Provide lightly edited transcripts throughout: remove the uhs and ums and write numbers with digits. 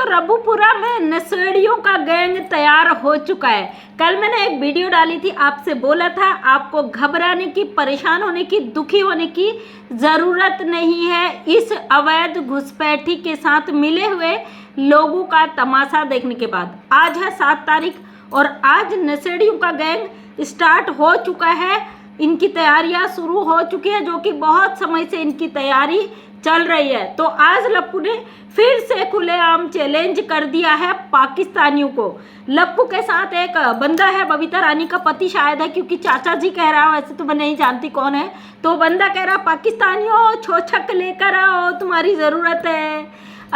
दोस्तों रबुपुरा में नशेड़ियों का गैंग तैयार हो चुका है। कल मैंने एक वीडियो डाली थी, आपसे बोला था आपको घबराने की, परेशान होने की, दुखी होने की ज़रूरत नहीं है। इस अवैध घुसपैठी के साथ मिले हुए लोगों का तमाशा देखने के बाद आज है 7 तारीख और आज नशेड़ियों का गैंग स्टार्ट हो चुका है। इनकी तैयारियां शुरू हो चुकी है, जो कि बहुत समय से इनकी तैयारी चल रही है। तो आज लप्पू ने फिर से खुलेआम चैलेंज कर दिया है पाकिस्तानियों को। लप्पू के साथ एक बंदा है, बबीता रानी का पति शायद है, क्योंकि चाचा जी कह रहा है, वैसे तो मैं नहीं जानती कौन है। तो बंदा कह रहा पाकिस्तानियों छोछक लेकर आओ, तुम्हारी ज़रूरत है।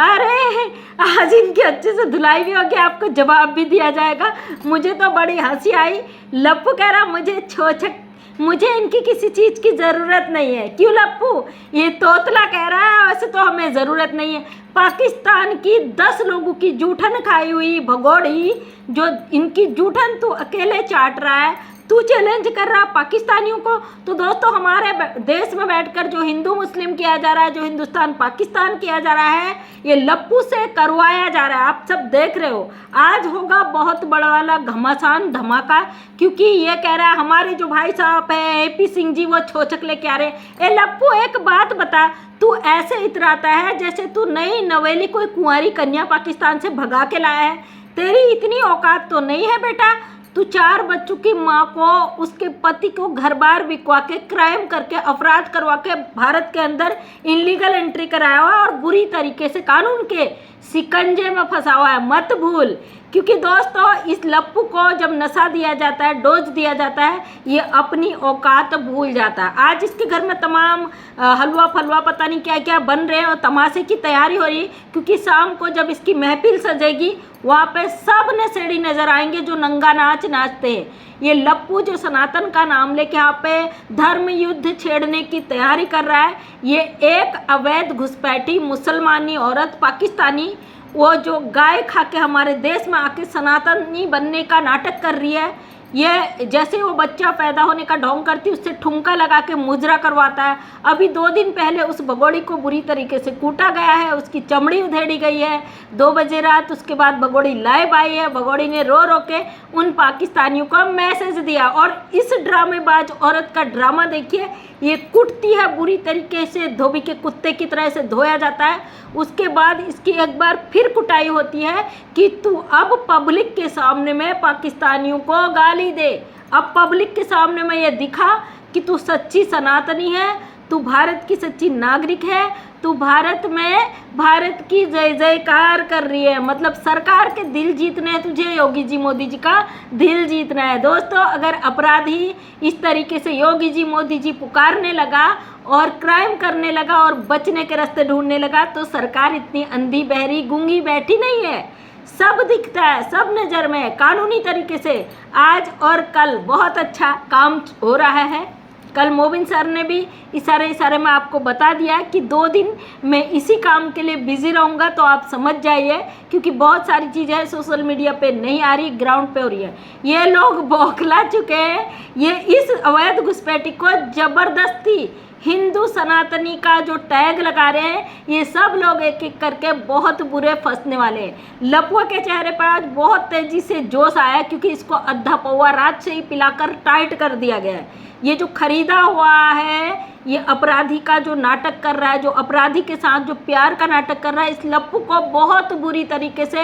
अरे आज इनकी अच्छे से धुलाई भी होगी, आपको जवाब भी दिया जाएगा। मुझे तो बड़ी हंसी आई। लप्पू कह रहा मुझे इनकी किसी चीज़ की ज़रूरत नहीं है। क्यों लप्पू? ये तोतला कह रहा है वैसे तो हमें ज़रूरत नहीं है। पाकिस्तान की 10 लोगों की जूठन खाई हुई भगोड़ी, जो इनकी जूठन तू अकेले चाट रहा है, तू चैलेंज कर रहा पाकिस्तानियों को। तो दोस्तों हमारे देश में बैठकर जो हिंदू मुस्लिम किया जा रहा है, जो हिंदुस्तान पाकिस्तान किया जा रहा है, ये लप्पू से करवाया जा रहा है। आप सब देख रहे हो। आज होगा बहुत बड़ा वाला घमासान धमाका, क्योंकि ये कह रहा है हमारे जो भाई साहब है AP सिंह जी, वो छोचक लेके आ रहे। ए लप्पू एक बात बता, तू ऐसे इतराता है जैसे तू नई नवेली कोई कुंवारी कन्या पाकिस्तान से भगा के लाया है। तेरी इतनी औकात तो नहीं है बेटा। तू 4 बच्चों की माँ को, उसके पति को घर बार बिकवा के, क्राइम करके, अपराध करवा के भारत के अंदर इनलीगल एंट्री कराया हुआ और बुरी तरीके से कानून के शिकंजे में फंसा हुआ है। मत भूल, क्योंकि दोस्तों इस लप्पू को जब नशा दिया जाता है, डोज दिया जाता है, ये अपनी औकात भूल जाता है। आज इसके घर में तमाम हलवा फलवा पता नहीं क्या क्या बन रहे हैं और तमाशे की तैयारी हो रही है, क्योंकि शाम को जब इसकी महफिल सजेगी वहाँ पे सब नशेड़ी नजर आएंगे जो नंगा नाच नाचते हैं। ये लप्पू जो सनातन का नाम लेके यहाँ पे धर्म युद्ध छेड़ने की तैयारी कर रहा है, ये एक अवैध घुसपैठी मुसलमानी औरत पाकिस्तानी, वो जो गाय खा के हमारे देश में आके सनातनी बनने का नाटक कर रही है। ये जैसे वो बच्चा पैदा होने का ढोंग करती, उससे ठुमका लगा के मुजरा करवाता है। अभी 2 दिन पहले उस भगोड़ी को बुरी तरीके से कूटा गया है, उसकी चमड़ी उधेड़ी गई है 2 बजे रात। उसके बाद भगोड़ी लाइव आई है। भगोड़ी ने रो रो के उन पाकिस्तानियों को मैसेज दिया। और इस ड्रामेबाज औरत का ड्रामा देखिए, ये कुटती है बुरी तरीके से, धोबी के कुत्ते की तरह से धोया जाता है। उसके बाद इसकी एक बार फिर कुटाई होती है कि तू अब पब्लिक के सामने में पाकिस्तानियों को गाली दे। अब पब्लिक के सामने में ये दिखा कि तू सच्ची सनातनी है, तू भारत की सच्ची नागरिक है, तू भारत में भारत की जय जयकार कर रही है। मतलब सरकार के दिल जीतने हैं तुझे, योगी जी मोदी जी का दिल जीतना है। दोस्तों अगर अपराधी इस तरीके से योगी जी मोदी जी पुकारने लगा और क्राइम करने लगा और बचने के रास्ते ढूंढने लगा, तो सरकार इतनी अंधी बहरी गूंगी बैठी नहीं है। सब दिखता है, सब नज़र में है। कानूनी तरीके से आज और कल बहुत अच्छा काम हो रहा है। कल मोबिन सर ने भी इशारे में आपको बता दिया कि 2 दिन मैं इसी काम के लिए बिजी रहूँगा, तो आप समझ जाइए, क्योंकि बहुत सारी चीज़ें सोशल मीडिया पे नहीं आ रही, ग्राउंड पे हो रही है। ये लोग बौखला चुके हैं। ये इस अवैध घुसपैठी को ज़बरदस्ती हिंदू सनातनी का जो टैग लगा रहे हैं, ये सब लोग एक एक करके बहुत बुरे फंसने वाले हैं। लप्पू के चेहरे पर आज बहुत तेजी से जोश आया, क्योंकि इसको अद्धा पौवा रात से ही पिलाकर टाइट कर दिया गया है। ये जो खरीदा हुआ है, ये अपराधी का जो नाटक कर रहा है, जो अपराधी के साथ जो प्यार का नाटक कर रहा है, इस लप्पू को बहुत बुरी तरीके से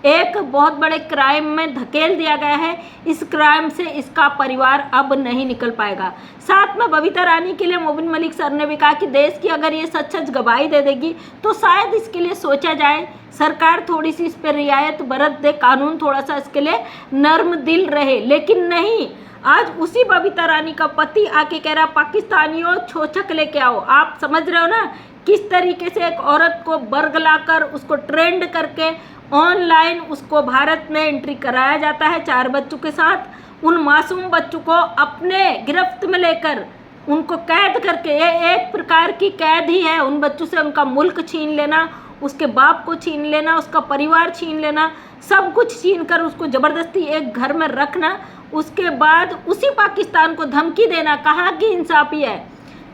एक बहुत बड़े क्राइम में धकेल दिया गया है। इस क्राइम से इसका परिवार अब नहीं निकल पाएगा। साथ में बबीता रानी के लिए मोबिन मलिक सर ने भी कहा कि देश की अगर ये सच गवाही दे देगी तो शायद इसके लिए सोचा जाए, सरकार थोड़ी सी इस पर रियायत बरत दे, कानून थोड़ा सा इसके लिए नर्म दिल रहे। लेकिन नहीं, आज उसी बबीता रानी का पति आके कह रहा पाकिस्तानियों छोचक लेके आओ। आप समझ रहे हो ना किस तरीके से एक औरत को बरगलाकर, उसको ट्रेंड करके ऑनलाइन उसको भारत में एंट्री कराया जाता है 4 बच्चों के साथ। उन मासूम बच्चों को अपने गिरफ्त में लेकर उनको कैद करके, ये एक प्रकार की कैद ही है। उन बच्चों से उनका मुल्क छीन लेना, उसके बाप को छीन लेना, उसका परिवार छीन लेना, सब कुछ छीन कर उसको ज़बरदस्ती एक घर में रखना, उसके बाद उसी पाकिस्तान को धमकी देना, कहाँ की इंसाफी है।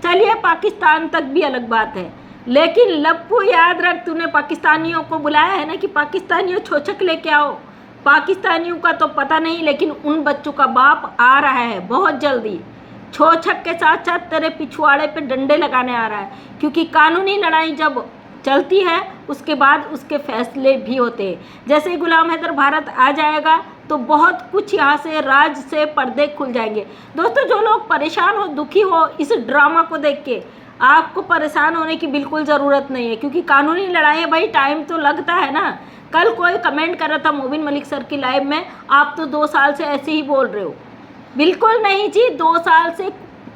चलिए पाकिस्तान तक भी अलग बात है। लेकिन लप्पू याद रख, तूने पाकिस्तानियों को बुलाया है ना कि पाकिस्तानियों छोचक लेके आओ। पाकिस्तानियों का तो पता नहीं, लेकिन उन बच्चों का बाप आ रहा है बहुत जल्दी। छोचक के साथ साथ तेरे पिछवाड़े पे डंडे लगाने आ रहा है, क्योंकि कानूनी लड़ाई जब चलती है उसके बाद उसके फैसले भी होते हैं। जैसे ही गुलाम हैदर भारत आ जाएगा तो बहुत कुछ यहाँ से राज से पर्दे खुल जाएंगे। दोस्तों, जो लोग परेशान हो, दुखी हो इस ड्रामा को देख के, आपको परेशान होने की बिल्कुल ज़रूरत नहीं है, क्योंकि कानूनी लड़ाई है भाई, टाइम तो लगता है ना। कल कोई कमेंट कर रहा था मोबिन मलिक सर की लाइव में, आप तो 2 साल से ऐसे ही बोल रहे हो। बिल्कुल नहीं जी, 2 साल से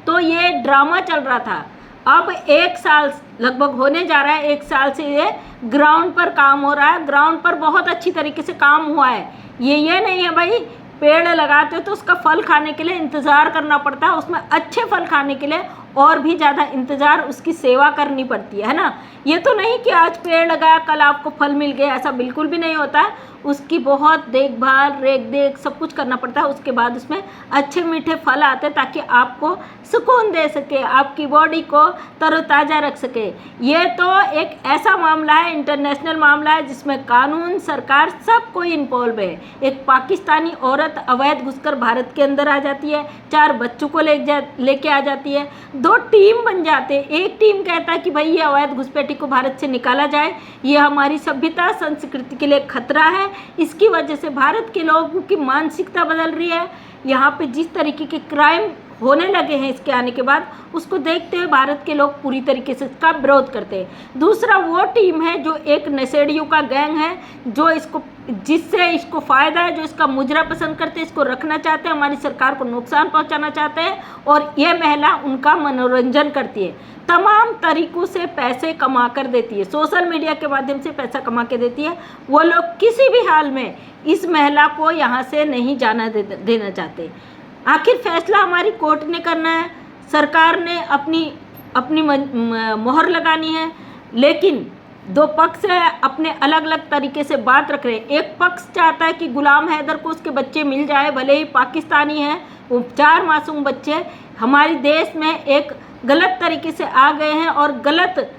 तो ये ड्रामा चल रहा था। अब 1 साल लगभग होने जा रहा है, 1 साल से ये ग्राउंड पर काम हो रहा है। ग्राउंड पर बहुत अच्छी तरीके से काम हुआ है। ये नहीं है भाई, पेड़ लगाते हो तो उसका फल खाने के लिए इंतज़ार करना पड़ता है, उसमें अच्छे फल खाने के लिए और भी ज़्यादा इंतज़ार, उसकी सेवा करनी पड़ती है ना। ये तो नहीं कि आज पेड़ लगाया कल आपको फल मिल गया, ऐसा बिल्कुल भी नहीं होता है। उसकी बहुत देखभाल, रेख देख सब कुछ करना पड़ता है, उसके बाद उसमें अच्छे मीठे फल आते हैं, ताकि आपको सुकून दे सके, आपकी बॉडी को तरोताज़ा रख सके। ये तो एक ऐसा मामला है, इंटरनेशनल मामला है, जिसमें कानून, सरकार, सब कोई इन्वॉल्व है। एक पाकिस्तानी औरत अवैध घुसकर भारत के अंदर आ जाती है, 4 बच्चों को लेके आ जाती है, 2 टीम बन जाते हैं। एक टीम कहता है कि भाई ये अवैध घुसपैठी को भारत से निकाला जाए, ये हमारी सभ्यता संस्कृति के लिए खतरा है, इसकी वजह से भारत के लोगों की मानसिकता बदल रही है। यहाँ पे जिस तरीके के क्राइम होने लगे हैं इसके आने के बाद, उसको देखते हुए भारत के लोग पूरी तरीके से इसका विरोध करते हैं। दूसरा वो टीम है जो एक नशेड़ियों का गैंग है, जो जिससे इसको फ़ायदा है, जो इसका मुजरा पसंद करते हैं, इसको रखना चाहते हैं, हमारी सरकार को नुकसान पहुंचाना चाहते हैं, और ये महिला उनका मनोरंजन करती है, तमाम तरीक़ों से पैसे कमा कर देती है, सोशल मीडिया के माध्यम से पैसा कमा के देती है। वो लोग किसी भी हाल में इस महिला को यहाँ से नहीं जाना देना चाहते। आखिर फैसला हमारी कोर्ट ने करना है, सरकार ने अपनी मोहर लगानी है, लेकिन 2 पक्ष है, अपने अलग अलग तरीके से बात रख रहे हैं। एक पक्ष चाहता है कि गुलाम हैदर को उसके बच्चे मिल जाए, भले ही पाकिस्तानी हैं, वो 4 मासूम बच्चे हमारे देश में एक गलत तरीके से आ गए हैं, और गलत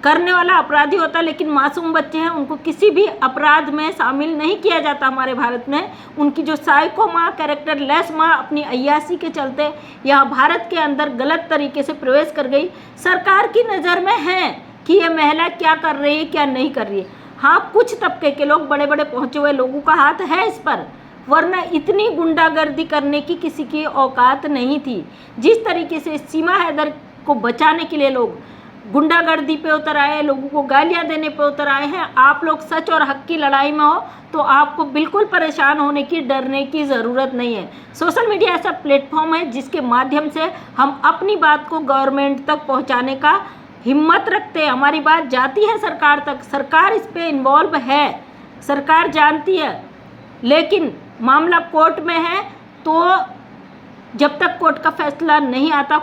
करने वाला अपराधी होता है, लेकिन मासूम बच्चे हैं, उनको किसी भी अपराध में शामिल नहीं किया जाता हमारे भारत में। उनकी जो साइको माँ, कैरेक्टर लेस माँ, अपनी अय्यासी के चलते यहाँ भारत के अंदर गलत तरीके से प्रवेश कर गई। सरकार की नज़र में है कि ये महिला क्या कर रही है, क्या नहीं कर रही है। हाँ, कुछ तबके के लोग, बड़े बड़े पहुँचे हुए लोगों का हाथ है इस पर, वरना इतनी गुंडागर्दी करने की किसी की औकात नहीं थी। जिस तरीके से सीमा हैदर को बचाने के लिए लोग गुंडागर्दी पे उतर आए, लोगों को गालियां देने पे उतर आए हैं, आप लोग सच और हक की लड़ाई में हो तो आपको बिल्कुल परेशान होने की, डरने की ज़रूरत नहीं है। सोशल मीडिया ऐसा प्लेटफॉर्म है जिसके माध्यम से हम अपनी बात को गवर्नमेंट तक पहुंचाने का हिम्मत रखते हैं। हमारी बात जाती है सरकार तक, सरकार इस पे इन्वॉल्व है, सरकार जानती है, लेकिन मामला कोर्ट में है, तो जब तक कोर्ट का फैसला नहीं आता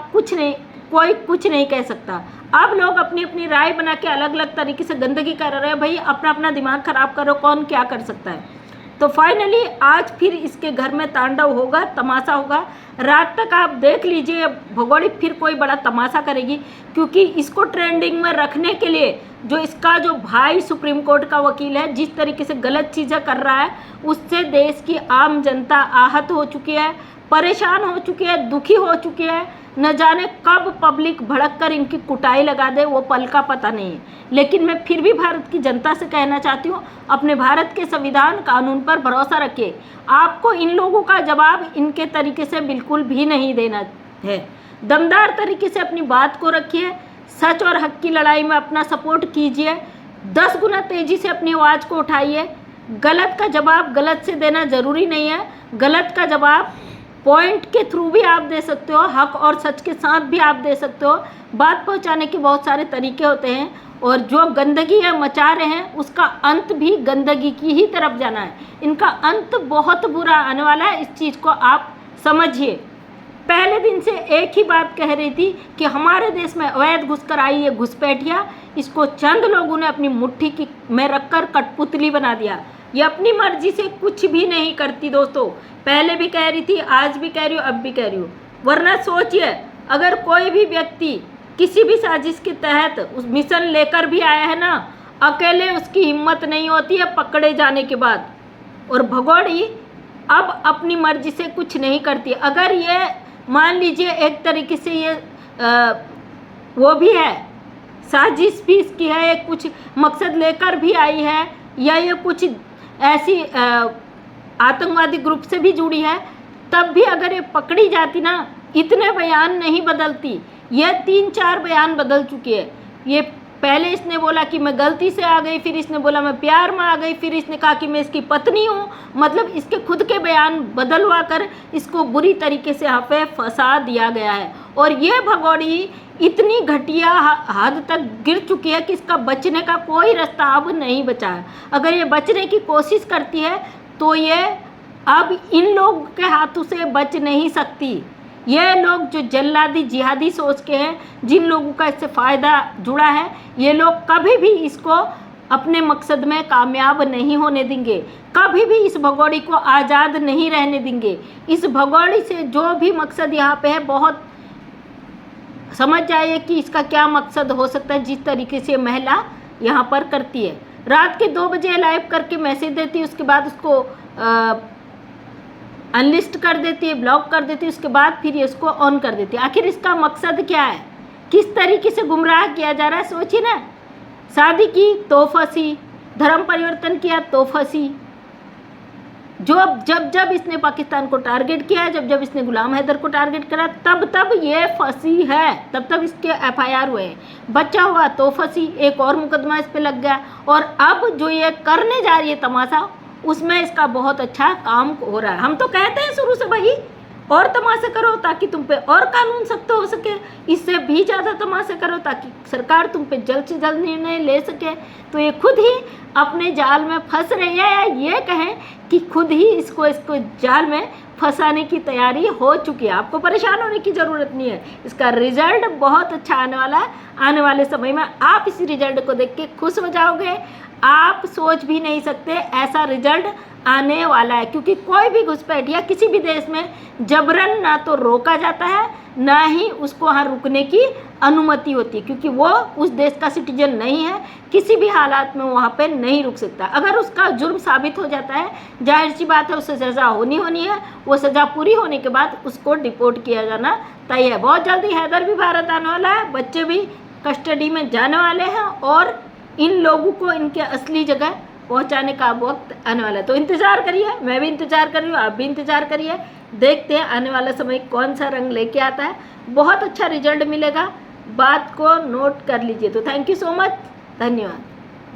कोई कुछ नहीं कह सकता। अब लोग अपनी अपनी राय बना के अलग अलग तरीके से गंदगी कर रहे हैं। भाई, अपना अपना दिमाग खराब करो, कौन क्या कर सकता है। तो फाइनली आज फिर इसके घर में तांडव होगा, तमाशा होगा। रात तक आप देख लीजिए, भगोड़ी फिर कोई बड़ा तमाशा करेगी, क्योंकि इसको ट्रेंडिंग में रखने के लिए जो इसका जो भाई सुप्रीम कोर्ट का वकील है, जिस तरीके से गलत चीज़ें कर रहा है, उससे देश की आम जनता आहत हो चुकी है, परेशान हो चुकी है, दुखी हो चुकी है। न जाने कब पब्लिक भड़क कर इनकी कुटाई लगा दे, वो पल का पता नहीं है। लेकिन मैं फिर भी भारत की जनता से कहना चाहती हूँ, अपने भारत के संविधान कानून पर भरोसा रखिए। आपको इन लोगों का जवाब इनके तरीके से बिल्कुल भी नहीं देना है। दमदार तरीके से अपनी बात को रखिए, सच और हक की लड़ाई में अपना सपोर्ट कीजिए, 10 गुना तेज़ी से अपनी आवाज़ को उठाइए। गलत का जवाब गलत से देना ज़रूरी नहीं है, गलत का जवाब पॉइंट के थ्रू भी आप दे सकते हो, हक और सच के साथ भी आप दे सकते हो। बात पहुंचाने के बहुत सारे तरीके होते हैं, और जो गंदगी है मचा रहे हैं, उसका अंत भी गंदगी की ही तरफ जाना है। इनका अंत बहुत बुरा आने वाला है, इस चीज़ को आप समझिए। पहले दिन से एक ही बात कह रही थी कि हमारे देश में अवैध घुसकर आई है घुसपैठिया, इसको चंद लोगों ने अपनी मुट्ठी में रखकर कठपुतली बना दिया। ये अपनी मर्जी से कुछ भी नहीं करती दोस्तों, पहले भी कह रही थी, आज भी कह रही हूँ, अब भी कह रही हूँ। वरना सोचिए, अगर कोई भी व्यक्ति किसी भी साजिश के तहत उस मिशन लेकर भी आया है ना, अकेले उसकी हिम्मत नहीं होती है पकड़े जाने के बाद। और भगोड़ी अब अपनी मर्जी से कुछ नहीं करती। अगर ये मान लीजिए एक तरीके से ये वो भी है, साजिश भी इसकी है, एक कुछ मकसद लेकर भी आई है, या ये कुछ ऐसी आतंकवादी ग्रुप से भी जुड़ी है, तब भी अगर ये पकड़ी जाती ना, इतने बयान नहीं बदलती। ये 3-4 बयान बदल चुकी है। ये पहले इसने बोला कि मैं गलती से आ गई, फिर इसने बोला मैं प्यार में आ गई, फिर इसने कहा कि मैं इसकी पत्नी हूँ। मतलब इसके खुद के बयान बदलवा कर इसको बुरी तरीके से यहाँ पे फंसा दिया गया है। और ये भगोड़ी इतनी घटिया हद तक गिर चुकी है कि इसका बचने का कोई रास्ता अब नहीं बचा है। अगर ये बचने की कोशिश करती है तो ये अब इन लोगों के हाथों से बच नहीं सकती। ये लोग जो जल्लादी जिहादी सोच के हैं, जिन लोगों का इससे फ़ायदा जुड़ा है, ये लोग कभी भी इसको अपने मकसद में कामयाब नहीं होने देंगे, कभी भी इस भगोड़ी को आज़ाद नहीं रहने देंगे। इस भगोड़ी से जो भी मकसद यहाँ पे है, बहुत समझ जाइए कि इसका क्या मकसद हो सकता है। जिस तरीके से महिला यहाँ पर करती है, रात के 2 बजे लाइव करके मैसेज देती है, उसके बाद उसको अनलिस्ट कर देती है, ब्लॉक कर देती है, उसके बाद फिर ये इसको ऑन कर देती है। आखिर इसका मकसद क्या है, किस तरीके से गुमराह किया जा रहा है, सोचिए ना। शादी की तो फंसी, धर्म परिवर्तन किया तो फंसी। जब इसने पाकिस्तान को टारगेट किया, जब इसने गुलाम हैदर को टारगेट करा, तब ये फंसी है, तब इसके FIR हुए हैं। बच्चा हुआ तो फंसी, एक और मुकदमा इस पे लग गया। और अब जो ये करने जा रही है तमाशा, उसमें इसका बहुत अच्छा काम हो रहा है। हम तो कहते हैं शुरू से भाई, और तमाशे करो ताकि तुम पे और कानून सख्त हो सके, इससे भी ज़्यादा तमाशे करो ताकि सरकार तुम पे जल्द से जल्द निर्णय ले सके। तो ये खुद ही अपने जाल में फंस रही है, या ये कहें कि खुद ही इसको जाल में फंसाने की तैयारी हो चुकी है। आपको परेशान होने की ज़रूरत नहीं है, इसका रिजल्ट बहुत अच्छा आने वाला है। आने वाले समय में आप इस रिजल्ट को देख के खुश हो जाओगे। आप सोच भी नहीं सकते ऐसा रिजल्ट आने वाला है, क्योंकि कोई भी घुसपैठिया किसी भी देश में जबरन ना तो रोका जाता है, ना ही उसको वहाँ रुकने की अनुमति होती है, क्योंकि वो उस देश का सिटीजन नहीं है। किसी भी हालात में वहाँ पे नहीं रुक सकता। अगर उसका जुर्म साबित हो जाता है, जाहिर सी बात है उसे सज़ा होनी है। वो सज़ा पूरी होने के बाद उसको डिपोर्ट किया जाना तय है। बहुत जल्दी हैदर भी भारत आने वाला है, बच्चे भी कस्टडी में जाने वाले हैं, और इन लोगों को इनके असली जगह पहुंचाने का वक्त आने वाला है। तो इंतज़ार करिए, मैं भी इंतज़ार कर रही हूँ, आप भी इंतज़ार करिए। देखते हैं आने वाला समय कौन सा रंग लेके आता है। बहुत अच्छा रिजल्ट मिलेगा, बात को नोट कर लीजिए। तो थैंक यू सो मच, धन्यवाद।